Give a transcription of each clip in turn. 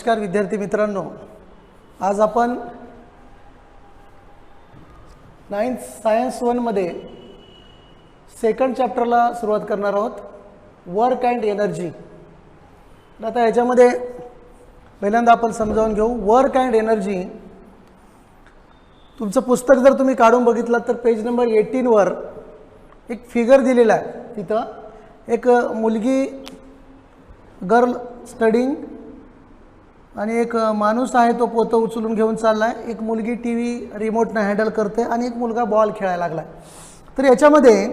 नमस्कार विद्यार्थी मित्रांनो, आज आपण 9th सायन्स 1 मध्ये सेकंड चॅप्टरला सुरुवात करणार आहोत, वर्क अँड एनर्जी. आता याच्यामध्ये पहिल्यांदा आपण समजावून घेऊ वर्क अँड एनर्जी. तुमचं पुस्तक जर तुम्ही काढून बघितलं तर पेज नंबर 18 वर एक फिगर दिलेला आहे. तिथं एक मुलगी गर्ल स्टडिंग आणि एक माणूस आहे तो पोतं उचलून घेऊन चाललाय. एक मुलगी टीव्ही रिमोटने हँडल करते आणि एक मुलगा बॉल खेळायला लागलाय. तर याच्यामध्ये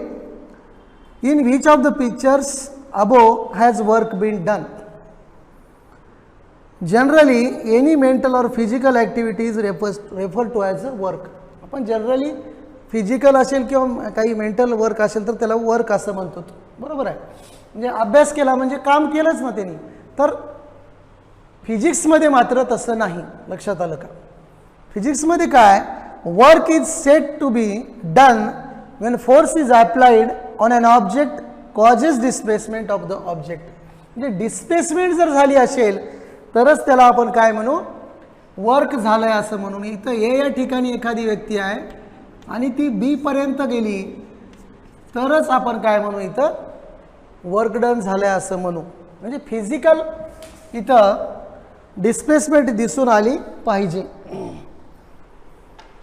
in which of the pictures above has work been done. Generally any mental or physical activities refer to as a work. आपण जनरली फिजिकल असेल किंवा काही मेंटल वर्क असेल तर त्याला वर्क असं म्हणतो. बरोबर आहे. म्हणजे अभ्यास केला म्हणजे काम केलंच ना त्यांनी. तर फिजिक्समध्ये मात्र तसं नाही. लक्षात आलं का? फिजिक्समध्ये काय, work is set to be done when force is applied on an object causes displacement of the object. म्हणजे डिस्प्लेसमेंट जर झाली असेल तरच त्याला आपण काय म्हणू, वर्क झालंय असं म्हणून. इथं ए या ठिकाणी एखादी व्यक्ती आहे आणि ती बी पर्यंत गेली तरच आपण काय म्हणू, इथं वर्क डन झालंय असं म्हणू. म्हणजे फिजिकल इथं डिस्प्लेसमेंट दिसून आली पाहिजे.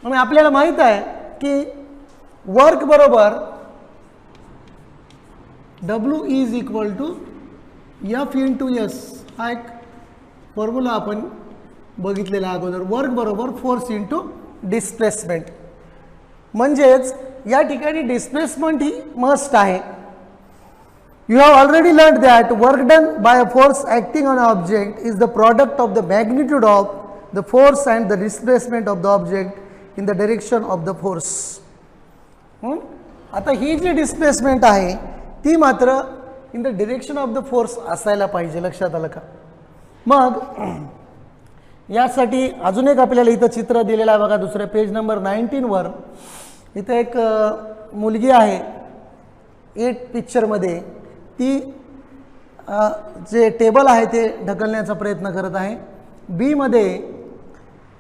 आणि आपल्याला माहित आहे की वर्क बरोबर W is equal to F into S हा एक फॉर्म्युला आपण बघितलेला अगोदर. वर्क बरोबर फोर्स इंटू डिस्प्लेसमेंट. म्हणजेच या ठिकाणी डिस्प्लेसमेंट ही मस्ट आहे. You have already learned that work done by a force acting on an object is the product of the magnitude of the force and the displacement of the object in the direction of the force. आता ही जी displacement आहे ती मात्र in the direction of the force असायला पाहिजे. लक्षात आलं का? मग यासाठी अजून एक आपल्याला इथं चित्र दिलेलं आहे बघा, दुसऱ्या पेज नंबर 19 वर. इथं एक मुलगी आहे एट पिक्चरमध्ये. ती जे टेबल आहे ते ढकलण्याचा प्रयत्न करत आहे. बी मध्ये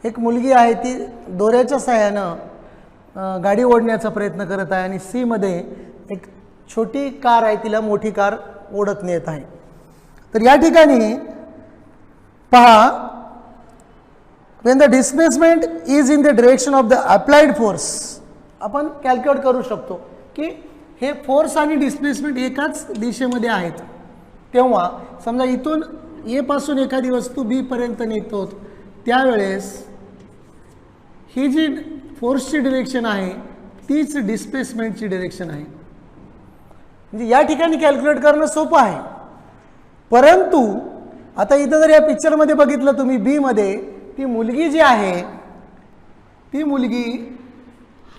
एक मुलगी आहे ती दोऱ्याच्या सहाय्यानं गाडी ओढण्याचा प्रयत्न करत आहे. आणि सी मध्ये एक छोटी कार आहे, तिला मोठी कार ओढत नेत आहे. तर या ठिकाणी पहा, when the displacement is in the direction of the applied force, आपण कॅल्क्युलेट करू शकतो की हे फोर्स आणि डिस्प्लेसमेंट एकाच दिशेमध्ये आहेत. तेव्हा समजा इथून ए पासून एखादी वस्तू बी पर्यंत नेतो त्यावेळेस ही जी फोर्सची डिरेक्शन आहे तीच डिस्प्लेसमेंटची डिरेक्शन आहे. म्हणजे या ठिकाणी कॅल्क्युलेट करणं सोपं आहे. परंतु आता इथं जर या पिक्चरमध्ये बघितलं तुम्ही, बी मध्ये ती मुलगी जी आहे ती मुलगी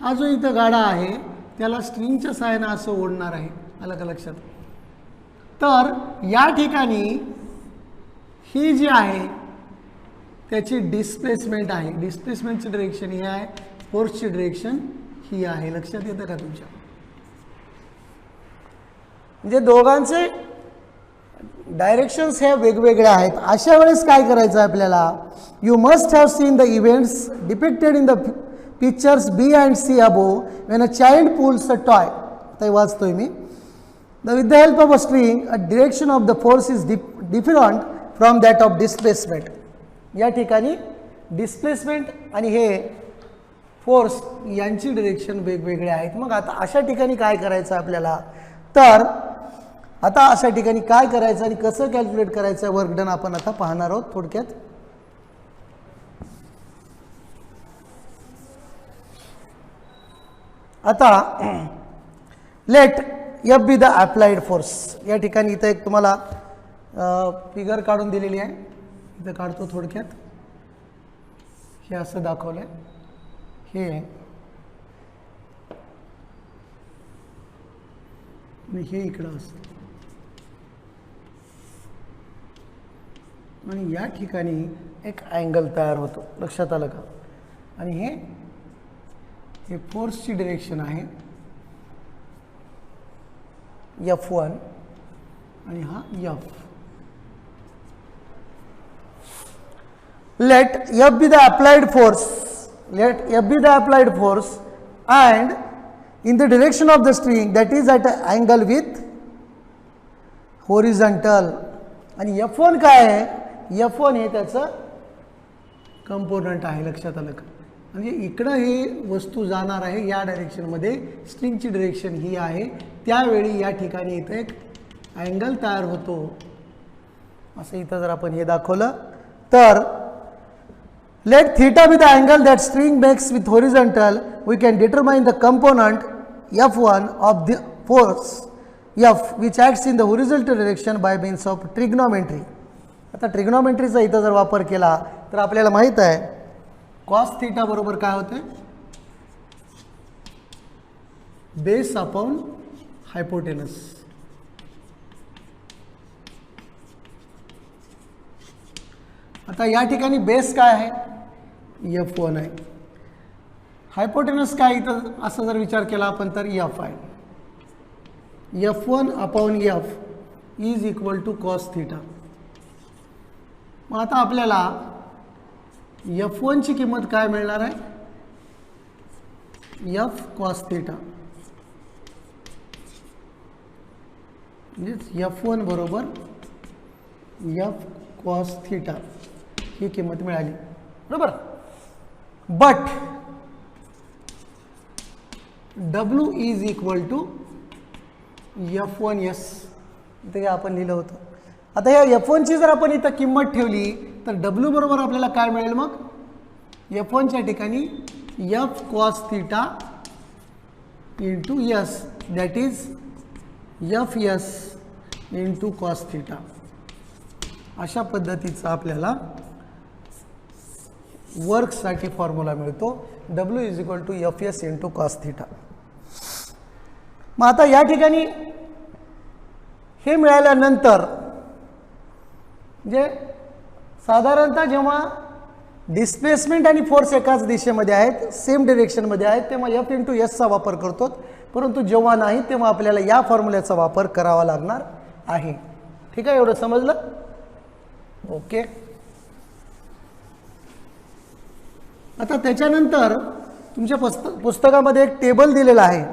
हा जो इथं गाडा आहे त्याला स्ट्रिंगच्या सहाय्यानं असं ओढणार आहे. आलं का लक्षात? तर या ठिकाणी ही जी आहे त्याची डिस्प्लेसमेंट आहे. डिस्प्लेसमेंटची डिरेक्शन ही आहे, फोर्सची डिरेक्शन ही आहे. लक्षात येतं का तुमच्या? म्हणजे दोघांचे डायरेक्शन्स हे वेगवेगळे आहेत. अशा वेळेस काय करायचं आपल्याला, you must have seen the events depicted in the pictures B and C above when a child pulls a toy. आता वाचतोय मी. With the help of a string, a direction of the force is different from that of displacement. या ठिकाणी displacement आणि हे force यांची direction वेगवेगळे आहेत. मग आता अशा ठिकाणी काय करायचं आपल्याला, तर आता अशा ठिकाणी काय करायचं आणि कसं कॅल्क्युलेट करायचं वर्क डन आपण आता पाहणार आहोत थोडक्यात. आता let F be the applied force. या ठिकाणी इथं एक तुम्हाला फिगर काढून दिलेली आहे. इथं काढतो थोडक्यात. हे असं दाखवलंय. हे आणि हे इकडं असतं आणि या ठिकाणी एक अँगल तयार होतो. लक्षात आलं का? आणि हे फोर्सची डिरेक्शन आहे F1 आणि हा F. let F be the applied force, let F be the applied force and in the direction of the string that is at an angle with horizontal. आणि F1 काय आहे, F1 हे त्याचं component आहे, लक्षात आलं का? म्हणजे इकडं ही वस्तू जाणार आहे या डायरेक्शनमध्ये, स्ट्रिंगची डायरेक्शन ही आहे, त्यावेळी या ठिकाणी इथं एक अँगल तयार होतो. असं इथं जर आपण हे दाखवलं तर let theta be the angle that string makes with horizontal, we can determine the component F1 of the force F which acts in the horizontal direction by means of trigonometry. आता ट्रिग्नोमेट्रीचा इथं जर वापर केला तर आपल्याला माहित आहे cos theta बरोबर काय होते, बेस अपॉन हायपोटेनस. आता या ठिकाणी बेस काय आहे, F1 आहे. हायपोटेनस काय इथं असं जर विचार केला आपण तर F आहे. F1 upon F is equal to cos theta. मग आता आपल्याला F1 ची किंमत काय मिळणार आहे, F कॉस थीटा. म्हणजे F1 बरोबर F कॉस थीटा ही किंमत मिळाली, बरोबर. But W is equal to F1S इथे आपण लिहिलं होतं. आता या F1 ची जर आपण इथं किंमत ठेवली तर W बरोबर आपल्याला काय मिळेल, मग F1 च्या ठिकाणी F cos theta into S that is FS into cos theta. अशा पद्धतीचा आपल्याला वर्कसाठी फॉर्म्युला मिळतो, W is equal to FS into cos theta. मग आता या ठिकाणी हे मिळाल्यानंतर जे साधारणतः जेव्हा डिस्प्लेसमेंट आणि फोर्स एकाच दिशेमध्ये आहेत, सेम डिरेक्शनमध्ये आहेत, तेव्हा F इंटू एसचा वापर करतो. परंतु जेव्हा नाही तेव्हा आपल्याला या फॉर्म्युल्याचा वापर करावा लागणार आहे. ठीक आहे, एवढं समजलं? ओके. आता त्याच्यानंतर तुमच्या पुस्तकामध्ये एक टेबल दिलेला आहे.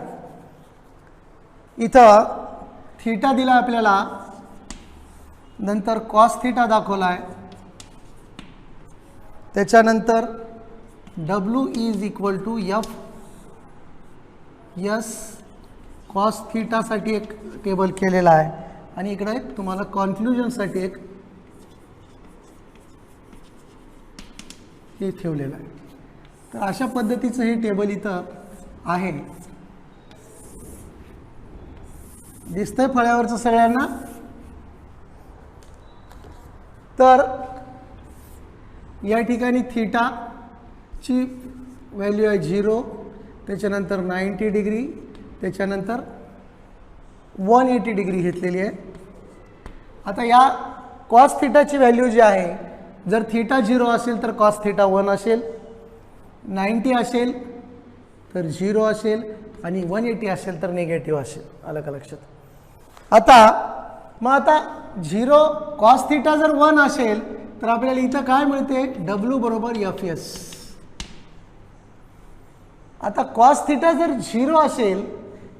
इथं थीटा दिला आपल्याला, नंतर कॉस थीटा दाखवला आहे, त्याच्यानंतर W is equal to FS cos थीटासाठी एक टेबल केलेला आहे आणि इकडे एक तुम्हाला कॉन्क्लुजनसाठी एक हे ठेवलेलं आहे. तर अशा पद्धतीचं हे टेबल इथं आहे. दिसतंय फळ्यावरचं सगळ्यांना? तर या ठिकाणी थीटाची व्हॅल्यू आहे 0, त्याच्यानंतर 90 डिग्री, त्याच्यानंतर 180 डिग्री घेतलेली आहे. आता या कॉस थीटाची व्हॅल्यू जी आहे, जर थीटा 0 असेल तर कॉस थीटा 1 असेल, 90 असेल तर 0 असेल आणि 180 असेल तर निगेटिव्ह असेल. आलं का लक्षात? आता 0 कॉस थीटा जर 1 असेल तर आपल्याला इथं काय मिळते, W बरोबर FS. आता कॉस थीटा जर 0 असेल,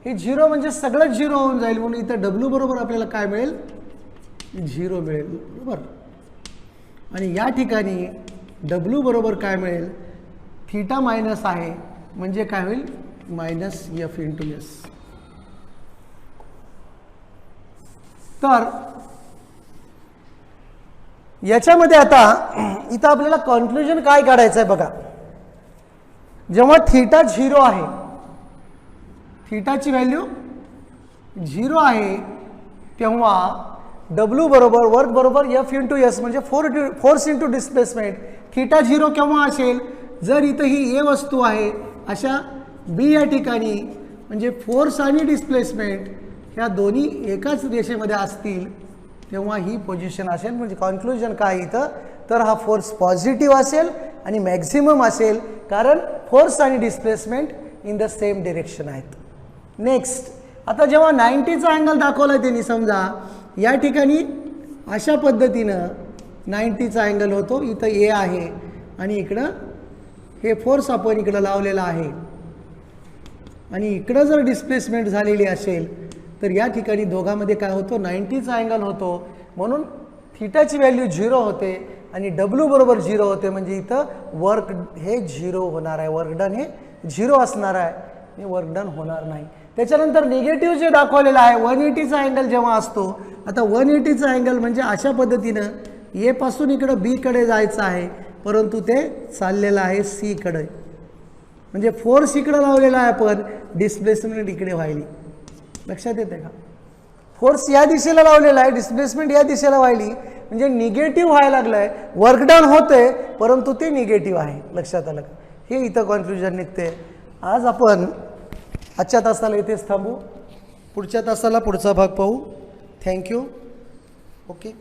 हे 0 म्हणजे सगळंच 0 होऊन जाईल, म्हणून इथं W बरोबर आपल्याला काय मिळेल, 0 मिळेल, बरोबर. आणि या ठिकाणी W बरोबर काय मिळेल, थीटा मायनस आहे म्हणजे काय होईल, मायनस F इंटू S. तर याच्यामध्ये आता इथं आपल्याला कॉन्क्लुजन काय काढायचं आहे बघा. जेव्हा थीटा 0 आहे, थीटाची व्हॅल्यू 0 आहे, तेव्हा W बरोबर वर्क बरोबर F इंटू एस म्हणजे फोर्स इंटू डिस्प्लेसमेंट. थीटा 0 केव्हा असेल, जर इथं ही A वस्तू आहे, अशा B या ठिकाणी म्हणजे फोर्स आणि डिस्प्लेसमेंट ह्या दोन्ही एकाच रेषेमध्ये असतील तेव्हा ही पोझिशन असेल. म्हणजे कॉन्क्लुजन काय इथं, तर हा फोर्स पॉझिटिव्ह असेल आणि मॅक्झिमम असेल, कारण फोर्स आणि displacement in the same direction आहेत. नेक्स्ट, आता जेव्हा 90चा अँगल दाखवला त्यांनी, समजा या ठिकाणी अशा पद्धतीनं 90चा अँगल होतो, इथं A आहे आणि इकडं हे फोर्स आपण इकडं लावलेला आहे आणि इकडं जर डिस्प्लेसमेंट झालेली असेल तर या ठिकाणी दोघांमध्ये काय होतो 90चा अँगल होतो म्हणून थीटाची व्हॅल्यू 0 होते आणि W बरोबर 0 होते म्हणजे इथं वर्क हे 0 होणार आहे वर्क डन हे 0 असणार आहे वर्क डन होणार नाही. त्याच्यानंतर निगेटिव्ह जे दाखवलेलं आहे 180चा अँगल जेव्हा असतो आता 180चा अँगल म्हणजे अशा पद्धतीनं ए पासून इकडं बी कडे जायचं आहे परंतु ते चाललेलं आहे सी कडे म्हणजे फोर्स इकडे लावलेला आहे पण डिस्प्लेसमेंट इकडे व्हायली. लक्षात येते का? फोर्स या दिशेला लावलेला आहे डिस्प्लेसमेंट या दिशेला व्हायली म्हणजे निगेटिव्ह व्हायला लागलंय वर्क डन होते परंतु ते निगेटिव्ह आहे. लक्षात आलं का? हे इथं कन्फ्युजन निघते. आज आपण आजच्या तासाला इथेच थांबू पुढच्या तासाला पुढचा भाग पाहू. थँक्यू. ओके.